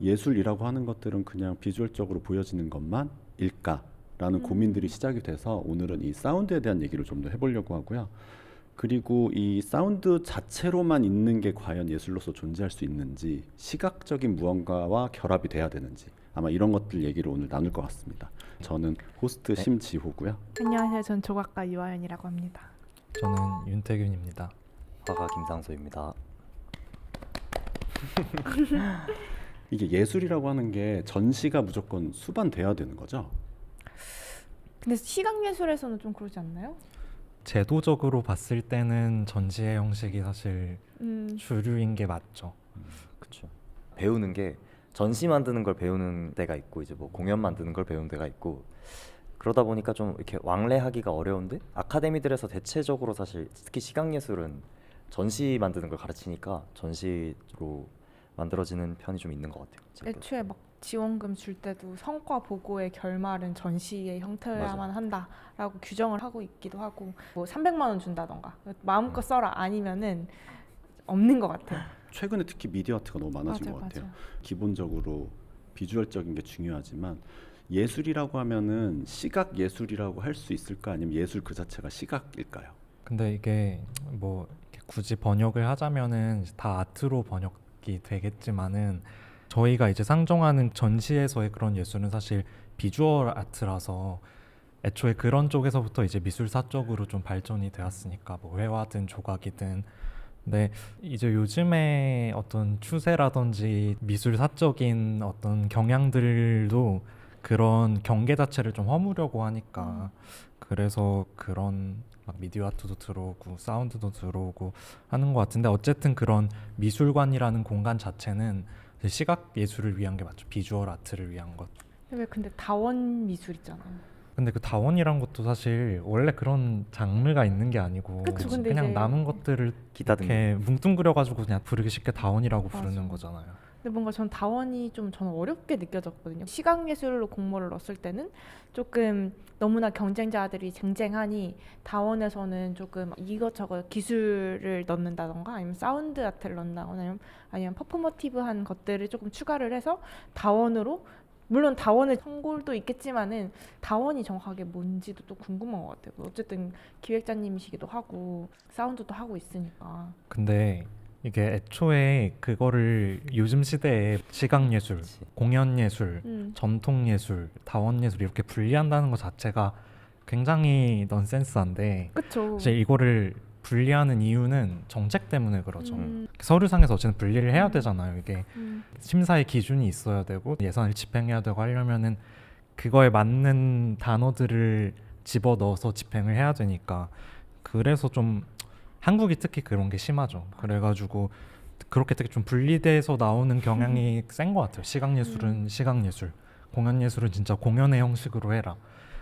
예술이라고 하는 것들은 그냥 비주얼적으로 보여지는 것만 일까라는 고민들이 시작이 돼서 오늘은 이 사운드에 대한 얘기를 좀 더 해보려고 하고요. 그리고 이 사운드 자체로만 있는 게 과연 예술로서 존재할 수 있는지, 시각적인 무언가와 결합이 돼야 되는지, 아마 이런 것들 얘기를 오늘 나눌 것 같습니다. 저는 호스트 심지호고요. 안녕하세요. 전 조각가 유아연이라고 합니다. 저는 윤태균입니다. 화가 김상수입니다. 이게 예술이라고 하는 게 전시가 무조건 수반돼야 되는 거죠? 근데 시각예술에서는 좀 그러지 않나요? 제도적으로 봤을 때는 전시회 형식이 사실 주류인 게 맞죠. 그렇죠. 배우는 게 전시 만드는 걸 배우는 데가 있고 이제 뭐 공연 만드는 걸 배우는 데가 있고 그러다 보니까 좀 이렇게 왕래하기가 어려운데 애카데미들에서 대체적으로 사실 특히 시각예술은 전시 만드는 걸 가르치니까 전시로 만들어지는 편이 좀 있는 것 같아요. 제가 애초에 막 지원금 줄 때도 성과 보고의 결말은 전시의 형태여야만 맞아. 한다라고 규정을 하고 있기도 하고 뭐 300만 원 준다던가 마음껏 써라 아니면은 없는 것 같아요. 최근에 특히 미디어 아트가 너무 많아진 맞아요, 것 같아요. 맞아요. 기본적으로 비주얼적인 게 중요하지만 예술이라고 하면은 시각 예술이라고 할 수 있을까? 아니면 예술 그 자체가 시각일까요? 근데 이게 뭐 이렇게 굳이 번역을 하자면은 다 아트로 번역이 되겠지만은 저희가 이제 상정하는 전시에서의 그런 예술은 사실 비주얼 아트라서 애초에 그런 쪽에서부터 이제 미술사 쪽으로 좀 발전이 되었으니까 뭐 회화든 조각이든. 근데 이제 요즘에 어떤 추세라든지 미술사적인 어떤 경향들도 그런 경계 자체를 좀 허무려고 하니까 그래서 그런 막 미디어 아트도 들어오고 사운드도 들어오고 하는 것 같은데 어쨌든 그런 미술관이라는 공간 자체는 시각 예술을 위한 게 맞죠. 비주얼 아트를 위한 것. 왜 근데 다원 미술 있잖아요. 근데 그 다원이란 것도 사실 원래 그런 장르가 있는 게 아니고 그쵸, 근데 그냥 이제 남은 것들을 기타 등등. 이렇게 뭉뚱그려가지고 그냥 부르기 쉽게 다원이라고 부르는 맞아. 거잖아요. 근데 뭔가 전 다원이 좀 저는 어렵게 느껴졌거든요. 시각예술로 공모를 넣었을 때는 조금 너무나 경쟁자들이 쟁쟁하니 다원에서는 조금 이것저것 기술을 넣는다던가 아니면 사운드 아트를 넣는다거나 아니면 퍼포머티브한 것들을 조금 추가를 해서 다원으로 물론 다원의 성골도 있겠지만은 다원이 정확하게 뭔지도 또 궁금한 것 같아요. 어쨌든 기획자님이시기도 하고 사운드도 하고 있으니까. 근데 이게 애초에 그거를 요즘 시대에 시각예술, 그치. 공연예술, 전통예술, 다원예술 이렇게 분리한다는 것 자체가 굉장히 넌센스한데 그쵸. 사실 이거를 분리하는 이유는 정책 때문에 그러죠. 음. 서류상에서 어쨌든 분리를 해야 되잖아요. 이게 음. 심사의 기준이 있어야 되고 예산을 집행해야 되고 하려면은 그거에 맞는 단어들을 집어넣어서 집행을 해야 되니까 그래서 좀 한국이 특히 그런 게 심하죠. 그래가지고 그렇게 되게 좀 분리돼서 나오는 경향이 센 것 같아요. 시각예술은 시각예술, 공연예술은 진짜 공연의 형식으로 해라.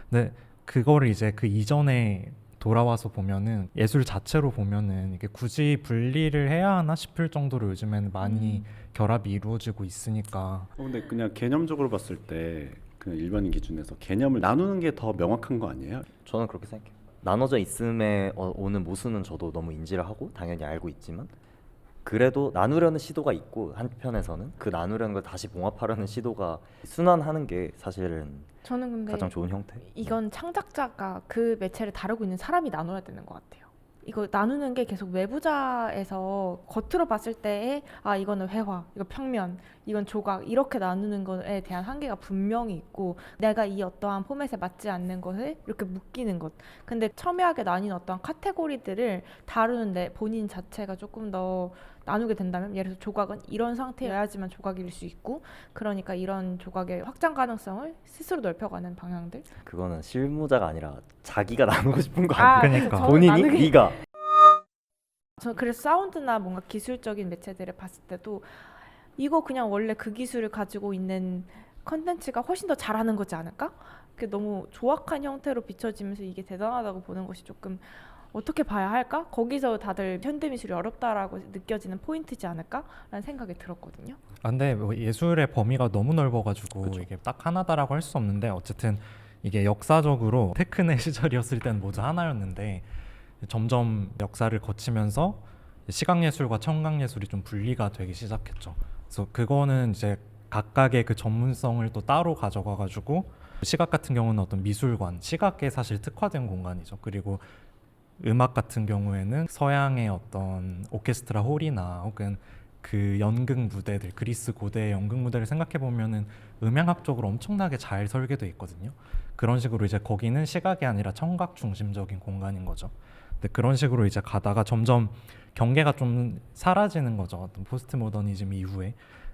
근데 그거를 이제 그 이전에 돌아와서 보면은 예술 자체로 보면은 이게 굳이 분리를 해야 하나 싶을 정도로 요즘에는 많이 결합이 이루어지고 있으니까. 근데 그냥 개념적으로 봤을 때 그냥 일반인 기준에서 개념을 나누는 게 더 명확한 거 아니에요? 저는 그렇게 생각해요. 나눠져 있음에 오는 모순은 저도 너무 인지를 하고 당연히 알고 있지만 그래도 나누려는 시도가 있고 한편에서는 그 나누려는 걸 다시 봉합하려는 시도가 순환하는 게 사실은 저는 근데 가장 좋은 형태. 이건 창작자가 그 매체를 다루고 있는 사람이 나눠야 되는 것 같아요. 이거 나누는 게 계속 외부자에서 겉으로 봤을 때에 아 이거는 회화, 이거 평면, 이건 조각 이렇게 나누는 것에 대한 한계가 분명히 있고 내가 이 어떠한 포맷에 맞지 않는 것을 이렇게 묶이는 것. 근데 첨예하게 나뉜 어떠한 카테고리들을 다루는데 본인 자체가 조금 더 나누게 된다면 예를 들어서 조각은 이런 상태여야지만 조각일 수 있고 그러니까 이런 조각의 확장 가능성을 스스로 넓혀가는 방향들. 그거는 실무자가 아니라 자기가 나누고 싶은 거 아, 아니에요? 그러니까. 저는 본인이 나누기- 네가 저 그래서 사운드나 뭔가 기술적인 매체들을 봤을 때도 이거 그냥 원래 그 기술을 가지고 있는 컨텐츠가 훨씬 더 잘하는 거지 않을까? 그게 너무 조악한 형태로 비춰지면서 이게 대단하다고 보는 것이 조금 어떻게 봐야 할까? 거기서 다들 현대미술이 어렵다라고 느껴지는 포인트지 않을까라는 생각이 들었거든요. 아, 근데 뭐 예술의 범위가 너무 넓어가지고 그쵸. 이게 딱 하나다라고 할 수 없는데 어쨌든 이게 역사적으로 테크네 시절이었을 때는 모두 하나였는데 점점 역사를 거치면서 시각예술과 청각예술이 좀 분리가 되기 시작했죠. 그래서 그거는 이제 각각의 그 전문성을 또 따로 가져가가지고 시각 같은 경우는 어떤 미술관, 시각에 사실 특화된 공간이죠. 그리고 음악 같은 경우에는 서양의 어떤 오케스트라 홀이나 혹은 그 연극 무대들, 그리스 고대의 연극 무대를 생각해 보면은 음향학적으로 엄청나게 잘 설계돼 있거든요. 그런 식으로 이제 거기는 시각이 아니라 청각 중심적인 공간인 거죠. 근데 그런 식으로 이제 가다가 점점 경계가 좀 사라지는 거죠. 어떤 포스트 모더니즘 이후에.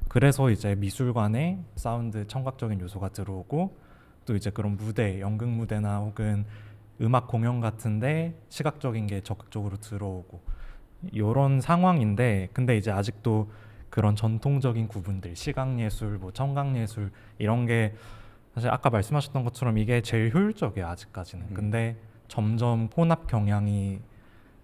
그래서 이제 미술관에 사운드, 청각적인 요소가 들어오고 또 이제 그런 무대, 연극 무대나 혹은 음악 공연 같은데 시각적인 게 적극적으로 들어오고 이런 상황인데, 근데 이제 아직도 그런 전통적인 구분들, 시각예술, 뭐 청각예술 이런 게 사실 아까 말씀하셨던 것처럼 이게 제일 효율적이에요, 아직까지는. 근데 점점 혼합 경향이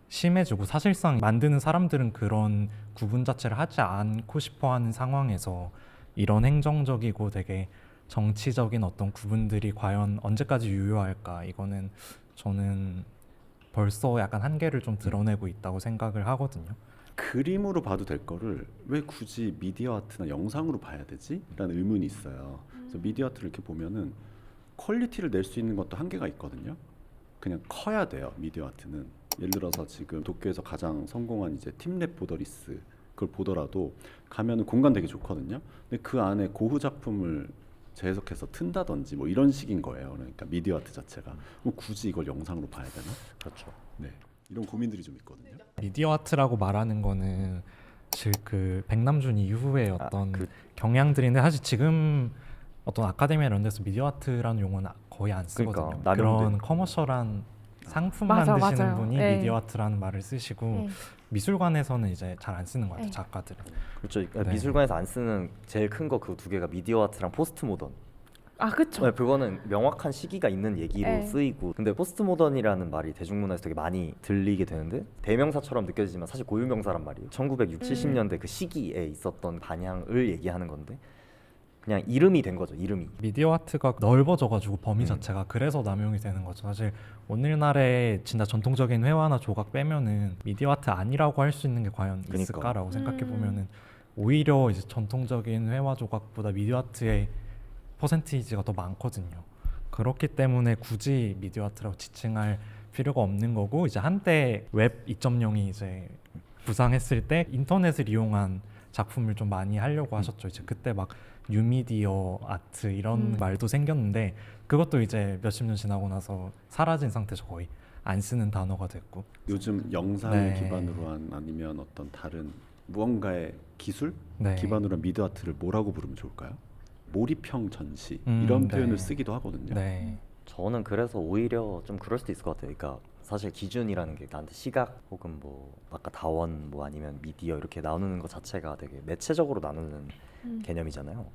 심해지고 사실상 만드는 사람들은 그런 구분 자체를 하지 않고 싶어하는 상황에서 이런 행정적이고 되게 정치적인 어떤 구분들이 과연 언제까지 유효할까, 이거는 저는 벌써 약간 한계를 좀 드러내고 있다고 생각을 하거든요. 그림으로 봐도 될 거를 왜 굳이 미디어 아트나 영상으로 봐야 되지? 라는 의문이 있어요. 그래서 미디어 아트를 이렇게 보면은 퀄리티를 낼 수 있는 것도 한계가 있거든요. 그냥 커야 돼요, 미디어 아트는. 예를 들어서 지금 도쿄에서 가장 성공한 이제 팀랩 보더리스, 그걸 보더라도 가면은 공간 되게 좋거든요. 근데 그 안에 고흐 작품을 재해석해서 튼다든지 뭐 이런 식인 거예요. 그러니까 미디어 아트 자체가. 뭐 굳이 이걸 영상으로 봐야 되나? 그렇죠. 네, 이런 고민들이 좀 있거든요. 미디어 아트라고 말하는 거는 즉 그 백남준 이후의 어떤 그- 경향들인데, 사실 지금 어떤 아카데미나 이런 데서 미디어 아트라는 용어는 거의 안 쓰거든요. 그러니까, 남용돼. 그런 커머셜한 상품 맞아, 만드시는 맞아요. 분이 네. 미디어 아트라는 말을 쓰시고 네. 미술관에서는 이제 잘 안 쓰는 것 같아요, 네. 작가들은. 그렇죠. 그러니까 네. 미술관에서 안 쓰는 제일 큰 거 그 두 개가 미디어 아트랑 포스트 모던. 아, 그쵸. 네, 그거는 명확한 시기가 있는 얘기로 네. 쓰이고, 근데 포스트 모던이라는 말이 대중문화에서 되게 많이 들리게 되는데 대명사처럼 느껴지지만 사실 고유명사란 말이에요. 1960, 70년대 그 시기에 있었던 반향을 얘기하는 건데 그냥 이름이 된 거죠. 이름이. 미디어 아트가 넓어져가지고 범위 자체가 그래서 남용이 되는 거죠. 사실 오늘날에 진짜 전통적인 회화나 조각 빼면은 미디어 아트 아니라고 할 수 있는 게 과연 그러니까. 있을까라고 생각해 보면은 오히려 이제 전통적인 회화 조각보다 미디어 아트의 퍼센티지가 더 많거든요. 그렇기 때문에 굳이 미디어 아트라고 지칭할 필요가 없는 거고, 이제 한때 웹 2.0이 이제 부상했을 때 인터넷을 이용한 작품을 좀 많이 하려고 하셨죠. 이제 그때 막 뉴미디어 아트 이런 말도 생겼는데 그것도 이제 몇십 년 지나고 나서 사라진 상태죠. 거의 안 쓰는 단어가 됐고. 요즘 영상을 네. 기반으로 한 아니면 어떤 다른 무언가의 기술 네. 기반으로 한 미디어 아트를 뭐라고 부르면 좋을까요? 몰입형 전시 네. 이런 표현을 쓰기도 하거든요. 네. 저는 그래서 오히려 좀 그럴 수도 있을 것 같아요. 그러니까 사실 기준이라는 게 나한테 시각 혹은 뭐 아까 다원 뭐 아니면 미디어 이렇게 나누는 것 자체가 되게 매체적으로 나누는 개념이잖아요.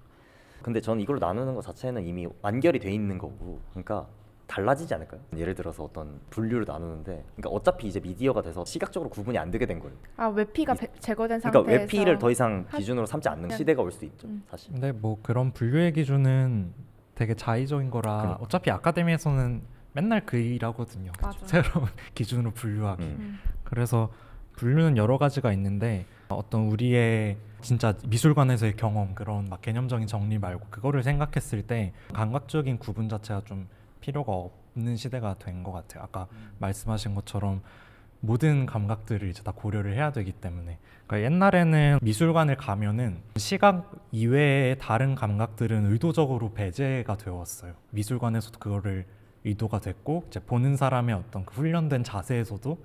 근데 저는 이걸 나누는 것 자체는 이미 완결이 돼 있는 거고, 그러니까 달라지지 않을까요? 예를 들어서 어떤 분류를 나누는데, 그러니까 어차피 이제 미디어가 돼서 시각적으로 구분이 안 되게 된 거예요. 아, 웹피가 제거된 상태에서. 그러니까 웹피를 더 이상 하- 기준으로 삼지 않는 네. 시대가 올 수도 있죠. 사실. 근데 뭐 그런 분류의 기준은 되게 자의적인 거라 그러니까. 어차피 아카데미에서는 맨날 그 일하거든요. 맞아. 새로운 기준으로 분류하기. 음. 그래서 분류는 여러 가지가 있는데 어떤 우리의 진짜 미술관에서의 경험, 그런 막 개념적인 정리 말고 그거를 생각했을 때 감각적인 구분 자체가 좀 필요가 없는 시대가 된 것 같아요. 아까 말씀하신 것처럼 모든 감각들을 이제 다 고려를 해야 되기 때문에, 그러니까 옛날에는 미술관을 가면은 시각 이외의 다른 감각들은 의도적으로 배제가 되어 왔어요. 미술관에서도 그거를 의도가 됐고, 이제 보는 사람의 어떤 그 훈련된 자세에서도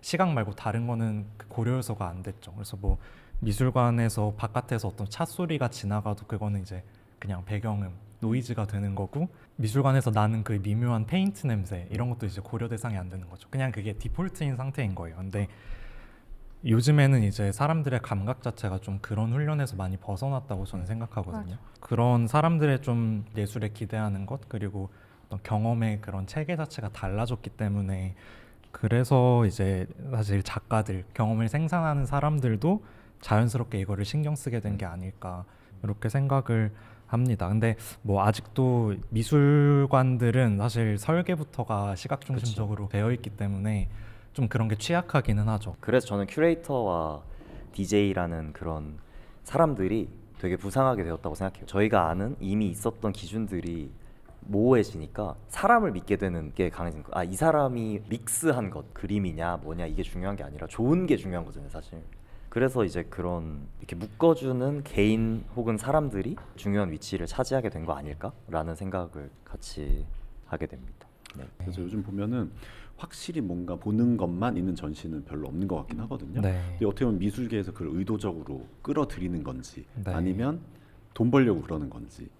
시각 말고 다른 거는 그 고려 요소가 안 됐죠. 그래서 뭐 미술관에서 바깥에서 어떤 차 소리가 지나가도 그거는 이제 그냥 배경음, 노이즈가 되는 거고, 미술관에서 나는 그 미묘한 페인트 냄새 이런 것도 이제 고려 대상이 안 되는 거죠. 그냥 그게 디폴트인 상태인 거예요. 근데 요즘에는 이제 사람들의 감각 자체가 좀 그런 훈련에서 많이 벗어났다고 저는 생각하거든요. 맞아. 그런 사람들의 좀 예술에 기대하는 것, 그리고 어떤 경험의 그런 체계 자체가 달라졌기 때문에, 그래서 이제 사실 작가들, 경험을 생산하는 사람들도 자연스럽게 이거를 신경 쓰게 된 게 아닐까 이렇게 생각을 합니다. 근데 뭐 아직도 미술관들은 사실 설계부터가 시각 중심적으로 되어 있기 때문에 좀 그런 게 취약하기는 하죠. 그래서 저는 큐레이터와 DJ라는 그런 사람들이 되게 부상하게 되었다고 생각해요. 저희가 아는 이미 있었던 기준들이 모호해지니까 사람을 믿게 되는 게 강해진 거. 이 사람이 믹스한 것, 그림이냐 뭐냐 이게 중요한 게 아니라 좋은 게 중요한 거잖아요, 사실. 그래서 이제 그런 이렇게 묶어주는 개인 혹은 사람들이 중요한 위치를 차지하게 된 거 아닐까라는 생각을 같이 하게 됩니다. 네. 그래서 요즘 보면은 확실히 뭔가 보는 것만 있는 전시는 별로 없는 것 같긴 하거든요. 네. 근데 어떻게 보면 미술계에서 그걸 의도적으로 끌어들이는 건지 네. 아니면 돈 벌려고 그러는 건지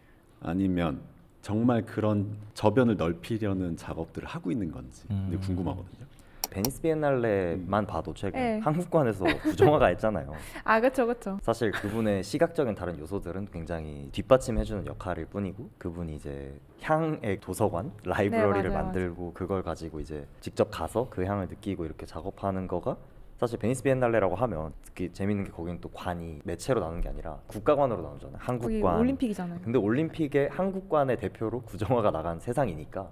아니면 정말 그런 저변을 넓히려는 작업들을 하고 있는 건지 근데 궁금하거든요. 베니스 비엔날레만 봐도 최근 네. 한국관에서 부정화가 했잖아요. 아 그쵸 그쵸. 사실 그분의 시각적인 다른 요소들은 굉장히 뒷받침해주는 역할일 뿐이고 그분이 이제 향의 도서관, 라이브러리를 맞아요, 만들고 그걸 가지고 이제 직접 가서 그 향을 느끼고 이렇게 작업하는 거가 사실 베니스 비엔날레라고 하면 특히 재밌는 게 거기는 또 관이 매체로 나누는 게 아니라 국가관으로 나누잖아요. 거기 한국관. 올림픽이잖아요. 근데 올림픽의 한국관의 대표로 구정화가 나간 세상이니까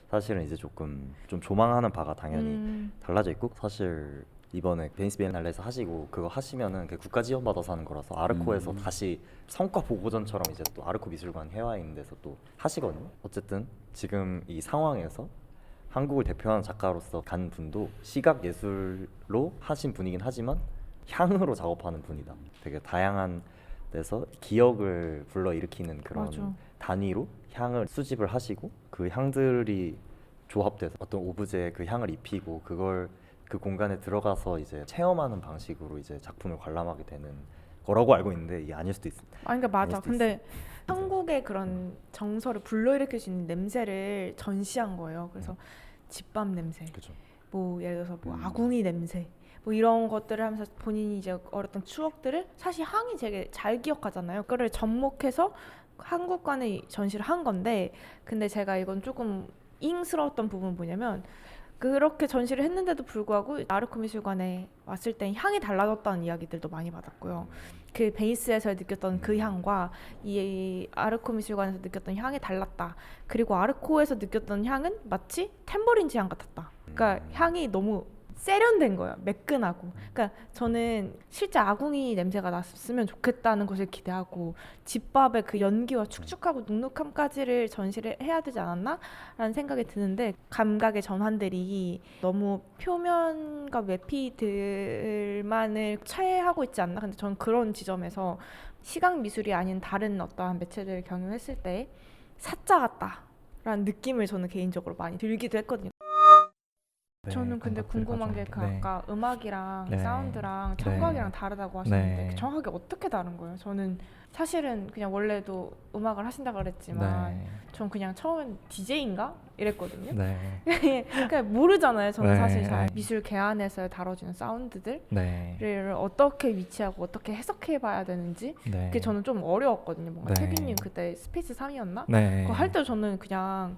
사실은 이제 조금 좀 조망하는 바가 당연히 달라져 있고 사실 이번에 베니스 비엔날레에서 하시고 그거 하시면은 그 국가 지원 받아서 하는 거라서 아르코에서 다시 성과 보고전처럼 이제 또 아르코 미술관 해와 있는 데서 또 하시거든요. 어쨌든 지금 이 상황에서 한국을 대표하는 작가로서 간 분도 시각 예술로 하신 분이긴 하지만 향으로 작업하는 분이다. 되게 다양한 데서 기억을 불러일으키는 그런 맞아. 단위로 향을 수집을 하시고 그 향들이 조합돼서 어떤 오브제에 그 향을 입히고 그걸 그 공간에 들어가서 이제 체험하는 방식으로 이제 작품을 관람하게 되는 거라고 알고 있는데 이게 아닐 수도 있습니다. 그러니까 맞아. 수도 근데 한국의 그런 정서를 불러일으킬 수 있는 냄새를 전시한 거예요. 그래서 집밥 냄새, 그렇죠. 뭐 예를 들어서 뭐 아궁이 냄새, 뭐 이런 것들을 하면서 본인이 이제 어렸던 추억들을 사실 향이 되게 잘 기억하잖아요. 그거를 접목해서 한국관에 전시를 한 건데, 근데 제가 이건 조금 잉스러웠던 부분은 뭐냐면 그렇게 전시를 했는데도 불구하고 아르코 미술관에 왔을 땐 향이 달라졌다는 이야기들도 많이 받았고요. 그 베이스에서 느꼈던 그 향과 이 아르코 미술관에서 느꼈던 향이 달랐다. 그리고 아르코에서 느꼈던 향은 마치 탬버린지 향 같았다. 그러니까 향이 너무 세련된 거예요. 매끈하고. 그러니까 저는 실제 아궁이 냄새가 났으면 좋겠다는 것을 기대하고 집밥의 그 연기와 축축하고 눅눅함까지를 전시를 해야 되지 않았나? 라는 생각이 드는데 감각의 전환들이 너무 표면과 외피들만을 체하고 있지 않나? 근데 저는 그런 지점에서 시각 미술이 아닌 다른 어떠한 매체를 경유했을 때 사짜 같다라는 느낌을 저는 개인적으로 많이 들기도 했거든요. 네, 저는 근데 감각들 궁금한 게 가져오는. 네. 아까 음악이랑 네. 사운드랑 네. 청각이랑 다르다고 하셨는데 네. 정확하게 어떻게 다른 거예요? 저는 사실은 그냥 원래도 음악을 하신다 그랬지만 네. 전 그냥 처음엔 DJ인가? 이랬거든요. 네. 그러니까 모르잖아요. 저는 네. 사실 잘 미술 개안에서 다뤄지는 사운드들을 네. 어떻게 위치하고 어떻게 해석해 봐야 되는지 네. 그게 저는 좀 어려웠거든요. 뭔가 네. 태균님 그때 스페이스 3이었나? 네. 그거 할 때 저는 그냥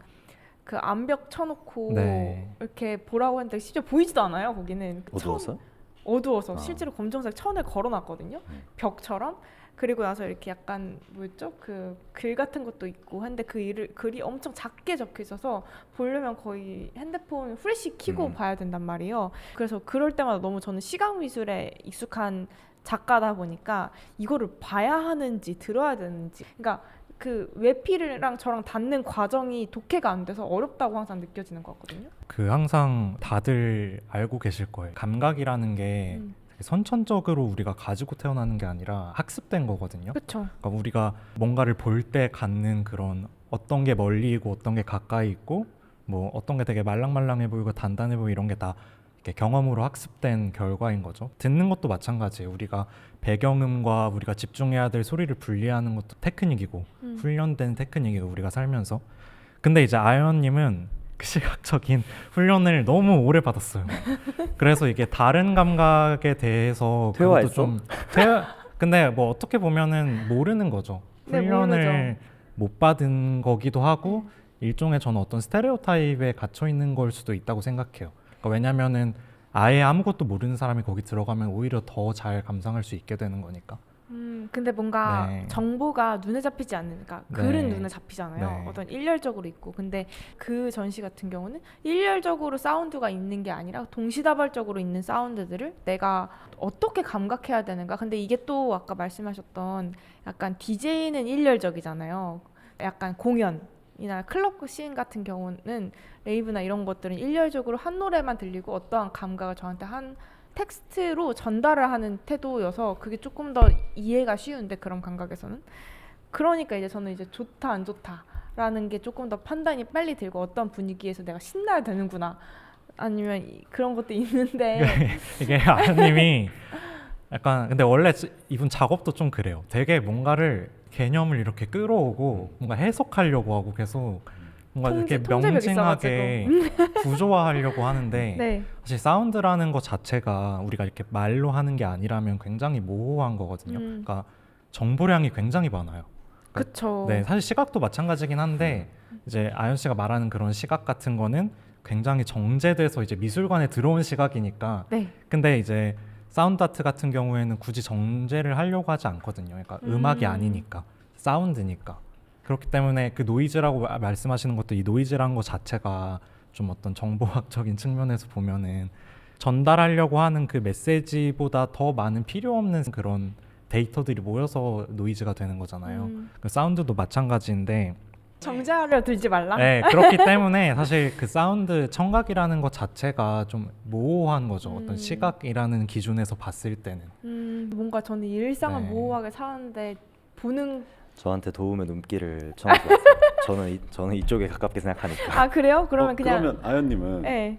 그 암벽 쳐놓고 네. 이렇게 보라고 했는데 실제 보이지도 않아요. 거기는 어두워서? 어두워서 아. 실제로 검정색 천을 걸어놨거든요. 벽처럼. 그리고 나서 이렇게 약간 뭐였죠? 그 글 같은 것도 있고 한데 그 글이 엄청 작게 적혀 있어서 보려면 거의 핸드폰 후레쉬 켜고 봐야 된단 말이에요. 그래서 그럴 때마다 너무 저는 시각 미술에 익숙한 작가다 보니까 이거를 봐야 하는지 들어야 되는지, 그러니까 그 외피랑 저랑 닿는 과정이 독해가 안 돼서 어렵다고 항상 느껴지는 것 같거든요. 그 항상 다들 알고 계실 거예요. 감각이라는 게 되게 선천적으로 우리가 가지고 태어나는 게 아니라 학습된 거거든요. 그렇죠. 그러니까 우리가 뭔가를 볼 때 갖는 그런 어떤 게 멀리 있고 어떤 게 가까이 있고 뭐 어떤 게 되게 말랑말랑해 보이고 단단해 보이고 이런 게 다 이렇게 경험으로 학습된 결과인 거죠. 듣는 것도 마찬가지예요. 우리가 배경음과 우리가 집중해야 될 소리를 분리하는 것도 테크닉이고 훈련된 테크닉이고 우리가 살면서. 근데 이제 아연님은 그 시각적인 훈련을 너무 오래 받았어요. 그래서 이게 다른 감각에 대해서 퇴화했어? 근데 뭐 어떻게 보면은 모르는 거죠. 네, 훈련을 못 받은 거기도 하고 일종의 저는 어떤 스테레오타입에 갇혀 있는 걸 수도 있다고 생각해요. 그러니까 왜냐면은 아예 아무것도 모르는 사람이 거기 들어가면 오히려 더 잘 감상할 수 있게 되는 거니까. 근데 뭔가 네. 정보가 눈에 잡히지 않으니까 네. 글은 눈에 잡히잖아요. 네. 어떤 일렬적으로 있고. 근데 그 전시 같은 경우는 일렬적으로 사운드가 있는 게 아니라 동시다발적으로 있는 사운드들을 내가 어떻게 감각해야 되는가. 근데 이게 또 아까 말씀하셨던 약간 DJ는 일렬적이잖아요. 약간 공연이나 클럽 씬 같은 경우는 레이브나 이런 것들은 일렬적으로 한 노래만 들리고 어떠한 감각을 저한테 한 텍스트로 전달을 하는 태도여서 그게 조금 더 이해가 쉬운데 그런 감각에서는 그러니까 이제 저는 이제 좋다 안 좋다라는 게 조금 더 판단이 빨리 들고 어떤 분위기에서 내가 신나야 되는구나 아니면 그런 것도 있는데 이게 아연님이 약간 근데 원래 이분 작업도 좀 그래요. 되게 뭔가를 개념을 이렇게 끌어오고 뭔가 해석하려고 하고 계속 뭔가 이렇게 통제력이 명징하게 구조화하려고 하는데 네. 사실 사운드라는 것 자체가 우리가 이렇게 말로 하는 게 아니라면 굉장히 모호한 거거든요. 그러니까 정보량이 굉장히 많아요. 그쵸. 네, 사실 시각도 마찬가지긴 한데 이제 아연 씨가 말하는 그런 시각 같은 거는 굉장히 정제돼서 이제 미술관에 들어온 시각이니까. 네. 근데 이제 사운드 아트 같은 경우에는 굳이 정제를 하려고 하지 않거든요. 그러니까 음악이 아니니까 사운드니까. 그렇기 때문에 그 노이즈라고 말씀하시는 것도 이 노이즈라는 것 자체가 좀 어떤 정보학적인 측면에서 보면은 전달하려고 하는 그 메시지보다 더 많은 필요 없는 그런 데이터들이 모여서 노이즈가 되는 거잖아요. 그 사운드도 마찬가지인데 정제하려 들지 말라. 네, 그렇기 때문에 사실 그 사운드 청각이라는 것 자체가 좀 모호한 거죠. 어떤 시각이라는 기준에서 봤을 때는. 뭔가 저는 일상을 네. 모호하게 사는데 보는 저한테 도움의 눈길을 처음 줬어요. 저는 이쪽에 가깝게 생각하니까. 아 그래요? 그러면 그냥 그러면 아연님은 네.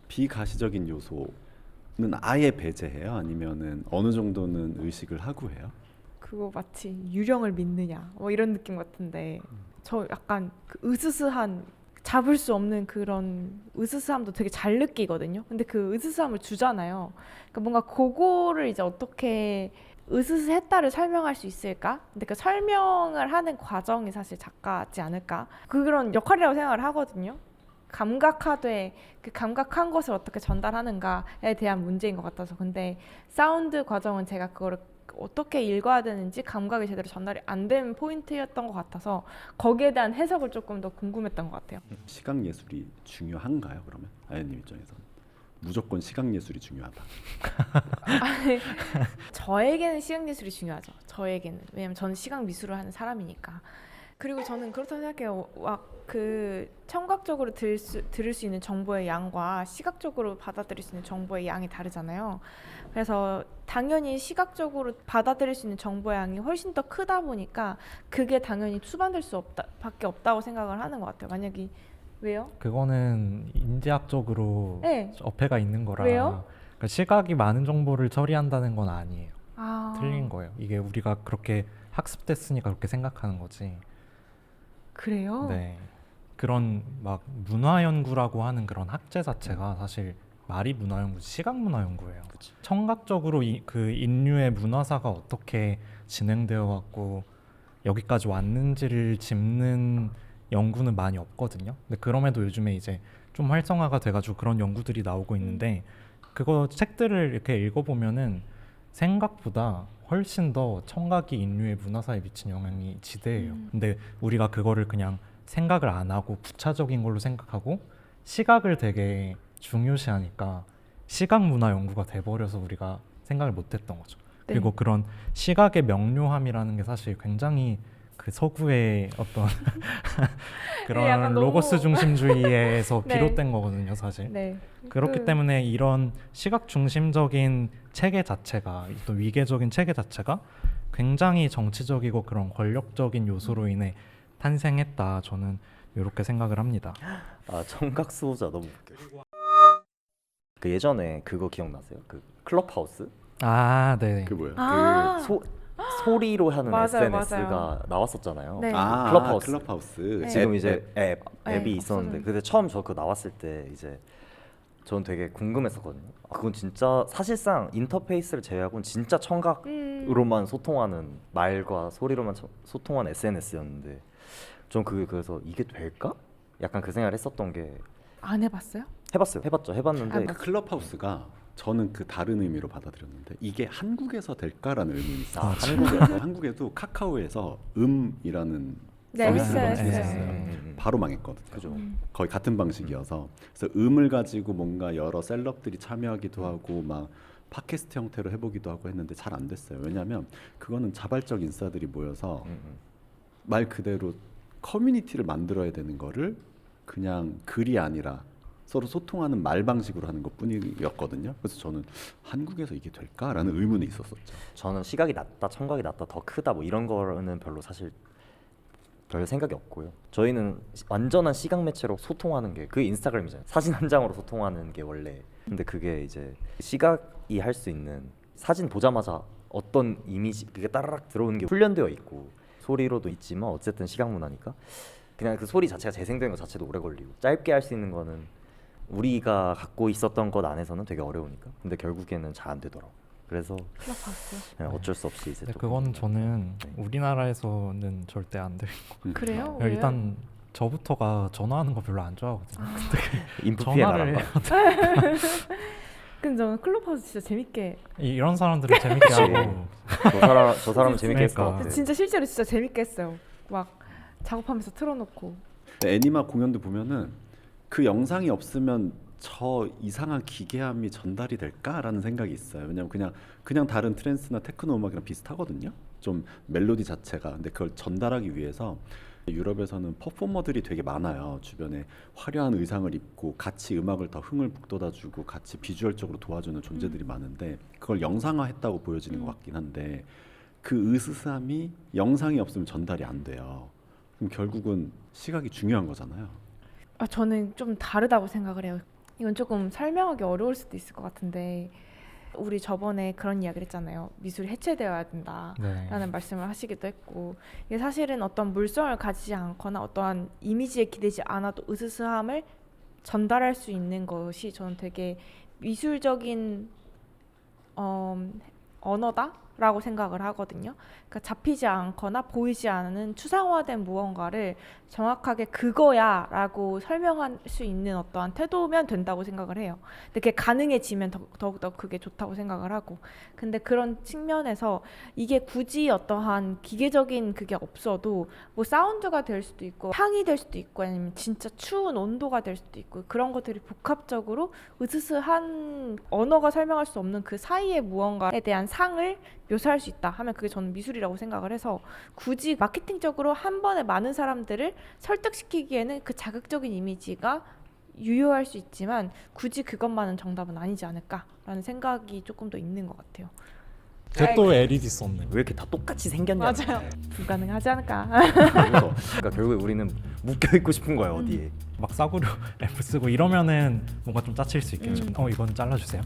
비가시적인 요소는 아예 배제해요? 아니면은 어느 정도는 의식을 하고 해요? 그거 마치 유령을 믿느냐 뭐 이런 느낌 같은데 저 약간 그 으스스한 잡을 수 없는 그런 으스스함도 되게 잘 느끼거든요. 근데 그 으스스함을 주잖아요. 그러니까 뭔가 그거를 이제 어떻게 으스스했다를 설명할 수 있을까? 근데 그 설명을 하는 과정이 사실 작가지 않을까? 그런 역할이라고 생각을 하거든요. 감각하되 그 감각한 것을 어떻게 전달하는가에 대한 문제인 것 같아서 근데 사운드 과정은 제가 그거를 어떻게 읽어야 되는지 감각이 제대로 전달이 안 된 포인트였던 것 같아서 거기에 대한 해석을 조금 더 궁금했던 것 같아요. 시각 예술이 중요한가요? 그러면 아연님 입장에서는 무조건 시각 예술이 중요하다. 저에게는 시각 예술이 중요하죠. 저에게는 왜냐면 저는 시각 미술을 하는 사람이니까. 그리고 저는 그렇다고 생각해요. 그 청각적으로 들을 수 있는 정보의 양과 시각적으로 받아들일 수 있는 정보의 양이 다르잖아요. 그래서 당연히 시각적으로 받아들일 수 있는 정보의 양이 훨씬 더 크다 보니까 그게 당연히 수반될 수 밖에 없다고 생각을 하는 것 같아요. 만약에 왜요? 그거는 인지학적으로 네. 어폐가 있는 거라. 왜요? 그러니까 시각이 많은 정보를 처리한다는 건 아니에요. 아, 틀린 거예요. 이게 우리가 그렇게 학습됐으니까 그렇게 생각하는 거지. 그래요? 네. 그런 막 문화 연구라고 하는 그런 학제 자체가 사실 말이 문화 연구, 시각 문화 연구예요. 그치. 청각적으로 그 인류의 문화사가 어떻게 진행되어 왔고 여기까지 왔는지를 짚는 연구는 많이 없거든요. 근데 그럼에도 요즘에 이제 좀 활성화가 돼가지고 그런 연구들이 나오고 있는데 그거 책들을 이렇게 읽어보면은 생각보다 훨씬 더 청각이 인류의 문화사에 미친 영향이 지대해요. 근데 우리가 그거를 그냥 생각을 안 하고 부차적인 걸로 생각하고 시각을 되게 중요시하니까 시각 문화 연구가 돼버려서 우리가 생각을 못했던 거죠. 네. 그리고 그런 시각의 명료함이라는 게 사실 굉장히 그 서구의 어떤 그런 약간 너무- 로고스 중심주의에서 네. 비롯된 거거든요, 사실. 네. 그렇기 때문에 이런 시각 중심적인 체계 자체가 또 위계적인 체계 자체가 굉장히 정치적이고 그런 권력적인 요소로 인해 탄생했다. 저는 이렇게 생각을 합니다. 아 청각 수호자 너무 웃겨. 그 예전에 그거 기억나세요? 그 클럽하우스 아, 네. 그 뭐야? 아, 소리로 하는 맞아요, SNS가 맞아요. 나왔었잖아요. 네. 클럽하우스. 클럽하우스. 네. 지금 이제 앱이 네, 있었는데 없어졌는데. 근데 처음 저 그거 나왔을 때 이제 전 되게 궁금했었거든요. 아, 그건 진짜 사실상 인터페이스를 제외하고는 진짜 청각으로만 소통하는 말과 소리로만 소통하는 SNS였는데 전 그게 그래서 이게 될까? 약간 그 생각을 했었던 게 안 해봤어요? 해봤죠. 해봤는데 그 클럽하우스가 저는 그 다른 의미로 받아들였는데 이게 한국에서 될까라는 의문이 있어요. 아, 한국에도 카카오에서 음이라는 네, 서비스가 했어요. 있었어요. 바로 망했거든요. 그죠. 거의 같은 방식이어서 그래서 음을 가지고 뭔가 여러 셀럽들이 참여하기도 하고 막 팟캐스트 형태로 해보기도 하고 했는데 잘 안 됐어요. 왜냐하면 그거는 자발적 인싸들이 모여서 말 그대로 커뮤니티를 만들어야 되는 거를 그냥 글이 아니라 서로 소통하는 말 방식으로 하는 것뿐이었거든요. 그래서 저는 한국에서 이게 될까라는 의문이 있었었죠. 저는 시각이 낮다, 청각이 낮다, 더 크다 뭐 이런 거는 별로 사실 별 생각이 없고요. 저희는 완전한 시각 매체로 소통하는 게 그 인스타그램이잖아요. 사진 한 장으로 소통하는 게 원래. 근데 그게 이제 시각이 할 수 있는 사진 보자마자 어떤 이미지 그게 따라락 들어오는 게 훈련되어 있고 소리로도 있지만 어쨌든 시각 문화니까 그냥 그 소리 자체가 재생되는 것 자체도 오래 걸리고 짧게 할 수 있는 거는 우리가 갖고 있었던 것 안에서는 되게 어려우니까. 근데 결국에는 잘 안 되더라고. 그래서 클럽하우스. 그냥 어쩔 수 없이 이제 근데 조금 그거는 저는 네. 우리나라에서는 절대 안 될. 그래요? 왜요? 일단 저부터가 전화하는 거 별로 안 좋아하거든요. 인프 피해 전화를 나라. 근데 저는 클럽하우스 진짜 재밌게 이런 사람들을 재밌게 그치. 하고 저 사람은 재밌게 했을 것 그러니까. 같아. 진짜 실제로 진짜 재밌게 했어요. 막 작업하면서 틀어놓고 근데 애니마 공연도 보면은 그 영상이 없으면 저 이상한 기괴함이 전달이 될까라는 생각이 있어요. 왜냐면 그냥 다른 트랜스나 테크노 음악이랑 비슷하거든요. 좀 멜로디 자체가. 근데 그걸 전달하기 위해서 유럽에서는 퍼포머들이 되게 많아요. 주변에 화려한 의상을 입고 같이 음악을 더 흥을 북돋아주고 같이 비주얼적으로 도와주는 존재들이 많은데 그걸 영상화했다고 보여지는 것 같긴 한데 그 으스스함이 영상이 없으면 전달이 안 돼요. 그럼 결국은 시각이 중요한 거잖아요. 저는 좀 다르다고 생각을 해요. 이건 조금 설명하기 어려울 수도 있을 것 같은데 우리 저번에 그런 이야기를 했잖아요. 미술이 해체되어야 된다라는 네. 말씀을 하시기도 했고 이게 사실은 어떤 물성을 가지지 않거나 어떠한 이미지에 기대지 않아도 으스스함을 전달할 수 있는 것이 저는 되게 미술적인 언어다라고 생각을 하거든요. 그러니까 잡히지 않거나 보이지 않는 추상화된 무언가를 정확하게 그거야라고 설명할 수 있는 어떠한 태도면 된다고 생각을 해요. 근데 그게 가능해지면 더욱더 그게 좋다고 생각을 하고. 근데 그런 측면에서 이게 굳이 어떠한 기계적인 그게 없어도 뭐 사운드가 될 수도 있고 향이 될 수도 있고 아니면 진짜 추운 온도가 될 수도 있고 그런 것들이 복합적으로 으스스한 언어가 설명할 수 없는 그 사이의 무언가에 대한 상을 묘사할 수 있다 하면 그게 저는 미술이라고 생각을 해서 굳이 마케팅적으로 한 번에 많은 사람들을 설득시키기에는 그 자극적인 이미지가 유효할 수 있지만 굳이 그것만은 정답은 아니지 않을까라는 생각이 조금 더 있는 것 같아요. 쟤또 LED 썼네. 왜 이렇게 다 똑같이 생겼냐? 맞아요. 불가능하지 않을까. 그러니까 결국에 우리는 묶여 있고 싶은 거야 어디에. 막 싸구려 앱 쓰고 이러면은 뭔가 좀 짜칠 수 있겠죠. 이건 잘라주세요.